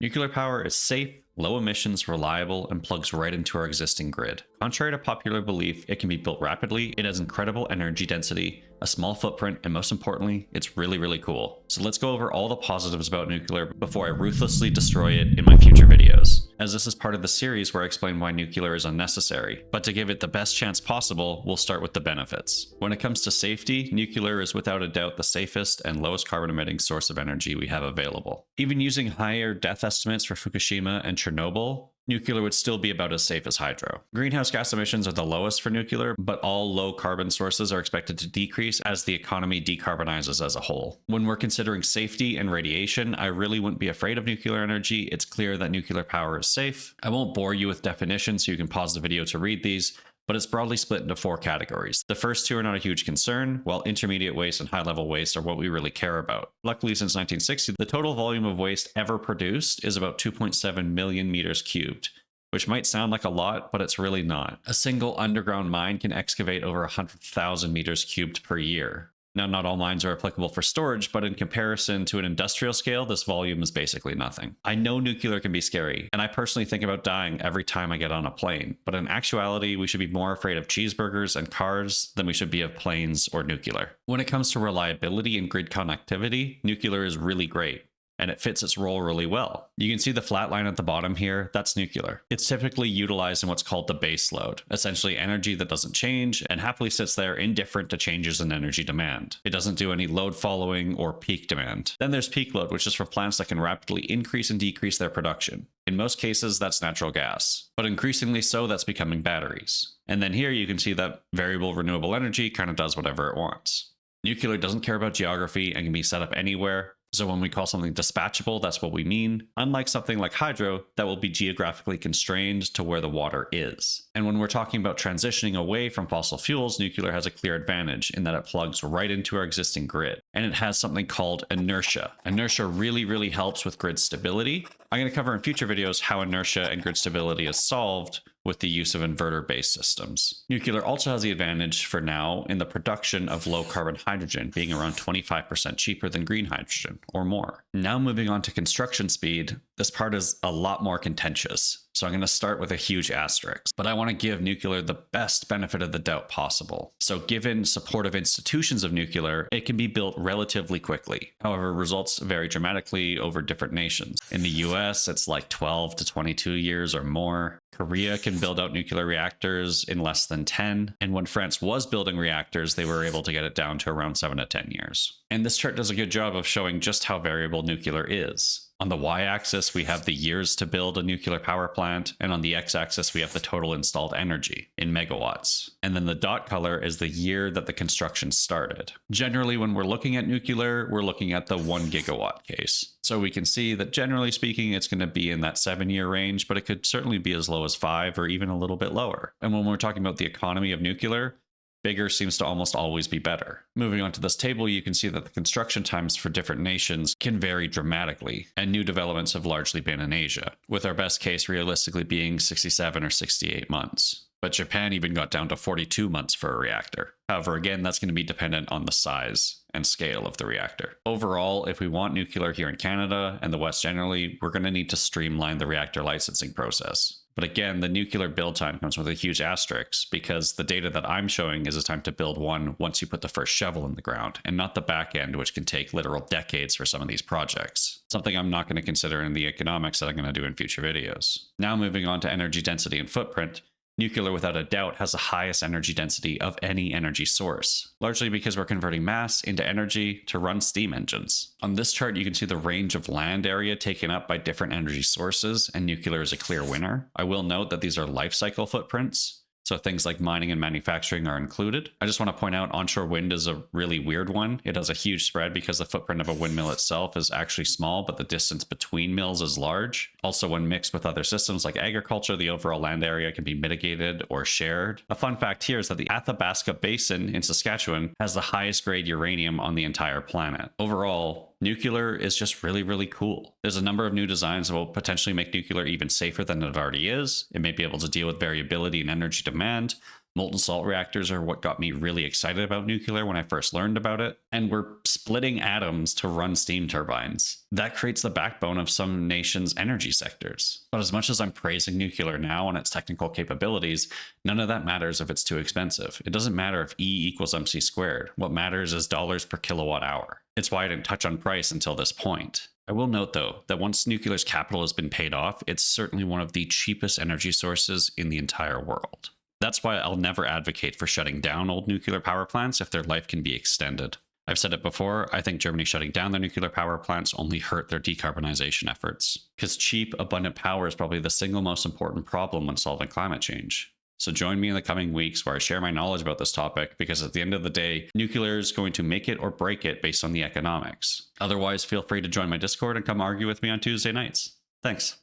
Nuclear power is safe, low emissions, reliable, and plugs right into our existing grid. Contrary to popular belief, it can be built rapidly, it has incredible energy density, a small footprint, and most importantly, it's really, really cool. So let's go over all the positives about nuclear before I ruthlessly destroy it in my future videos, as this is part of the series where I explain why nuclear is unnecessary. But to give it the best chance possible, we'll start with the benefits. When it comes to safety, nuclear is without a doubt the safest and lowest carbon emitting source of energy we have available. Even using higher death estimates for Fukushima and Chernobyl, nuclear would still be about as safe as hydro. Greenhouse gas emissions are the lowest for nuclear, but all low carbon sources are expected to decrease as the economy decarbonizes as a whole. When we're considering safety and radiation, I really wouldn't be afraid of nuclear energy. It's clear that nuclear power is safe. I won't bore you with definitions, so you can pause the video to read these, but it's broadly split into 4 categories. The first 2 are not a huge concern, while intermediate waste and high-level waste are what we really care about. Luckily, since 1960, the total volume of waste ever produced is about 2.7 million meters cubed, which might sound like a lot, but it's really not. A single underground mine can excavate over 100,000 meters cubed per year. Now, not all mines are applicable for storage, but in comparison to an industrial scale, this volume is basically nothing. I know nuclear can be scary, and I personally think about dying every time I get on a plane, but in actuality, we should be more afraid of cheeseburgers and cars than we should be of planes or nuclear. When it comes to reliability and grid connectivity, nuclear is really great, and it fits its role really well. You can see the flat line at the bottom here, that's nuclear. It's typically utilized in what's called the base load, essentially energy that doesn't change and happily sits there indifferent to changes in energy demand. It doesn't do any load following or peak demand. Then there's peak load, which is for plants that can rapidly increase and decrease their production. In most cases, that's natural gas, but increasingly so, that's becoming batteries. And then here you can see that variable renewable energy kind of does whatever it wants. Nuclear doesn't care about geography and can be set up anywhere. So when we call something dispatchable, that's what we mean, unlike something like hydro that will be geographically constrained to where the water is. And when we're talking about transitioning away from fossil fuels, nuclear has a clear advantage in that it plugs right into our existing grid. And it has something called inertia. Inertia really helps with grid stability. I'm going to cover in future videos how inertia and grid stability is solved with the use of inverter-based systems. Nuclear also has the advantage for now in the production of low-carbon hydrogen, being around 25% cheaper than green hydrogen, or more. Now moving on to construction speed, this part is a lot more contentious, so I'm going to start with a huge asterisk. But I want to give nuclear the best benefit of the doubt possible. So given supportive institutions of nuclear, it can be built relatively quickly. However, results vary dramatically over different nations. In the US, it's like 12 to 22 years or more. Korea can build out nuclear reactors in less than 10. And when France was building reactors, they were able to get it down to around 7 to 10 years. And this chart does a good job of showing just how variable nuclear is. On the y-axis, we have the years to build a nuclear power plant, and on the x-axis, we have the total installed energy in megawatts. And then the dot color is the year that the construction started. Generally, when we're looking at nuclear, we're looking at the 1 gigawatt case. So we can see that generally speaking, it's going to be in that 7-year range, but it could certainly be as low as 5 or even a little bit lower. And when we're talking about the economy of nuclear, bigger seems to almost always be better. Moving on to this table, you can see that the construction times for different nations can vary dramatically, and new developments have largely been in Asia, with our best case realistically being 67 or 68 months. But Japan even got down to 42 months for a reactor. However, again, that's going to be dependent on the size and scale of the reactor. Overall, if we want nuclear here in Canada and the West generally, we're going to need to streamline the reactor licensing process. But again, the nuclear build time comes with a huge asterisk because the data that I'm showing is a time to build one once you put the first shovel in the ground, and not the back end, which can take literal decades for some of these projects. Something I'm not going to consider in the economics that I'm going to do in future videos. Now moving on to energy density and footprint. Nuclear, without a doubt, has the highest energy density of any energy source, largely because we're converting mass into energy to run steam engines. On this chart, you can see the range of land area taken up by different energy sources, and nuclear is a clear winner. I will note that these are life cycle footprints, so things like mining and manufacturing are included. I just want to point out onshore wind is a really weird one. It has a huge spread because the footprint of a windmill itself is actually small, but the distance between mills is large. Also, when mixed with other systems like agriculture, the overall land area can be mitigated or shared. A fun fact here is that the Athabasca Basin in Saskatchewan has the highest grade uranium on the entire planet. Overall, nuclear is just really cool. There's a number of new designs that will potentially make nuclear even safer than it already is. It may be able to deal with variability in energy demand, Molten salt reactors are what got me really excited about nuclear when I first learned about it, and we're splitting atoms to run steam turbines. That creates the backbone of some nations' energy sectors. But as much as I'm praising nuclear now and its technical capabilities, none of that matters if it's too expensive. It doesn't matter if E equals MC squared. What matters is dollars per kilowatt hour. It's why I didn't touch on price until this point. I will note, though, that once nuclear's capital has been paid off, it's certainly one of the cheapest energy sources in the entire world. That's why I'll never advocate for shutting down old nuclear power plants if their life can be extended. I've said it before, I think Germany shutting down their nuclear power plants only hurt their decarbonization efforts. Because cheap, abundant power is probably the single most important problem when solving climate change. So join me in the coming weeks where I share my knowledge about this topic, because at the end of the day, nuclear is going to make it or break it based on the economics. Otherwise, feel free to join my Discord and come argue with me on Tuesday nights. Thanks.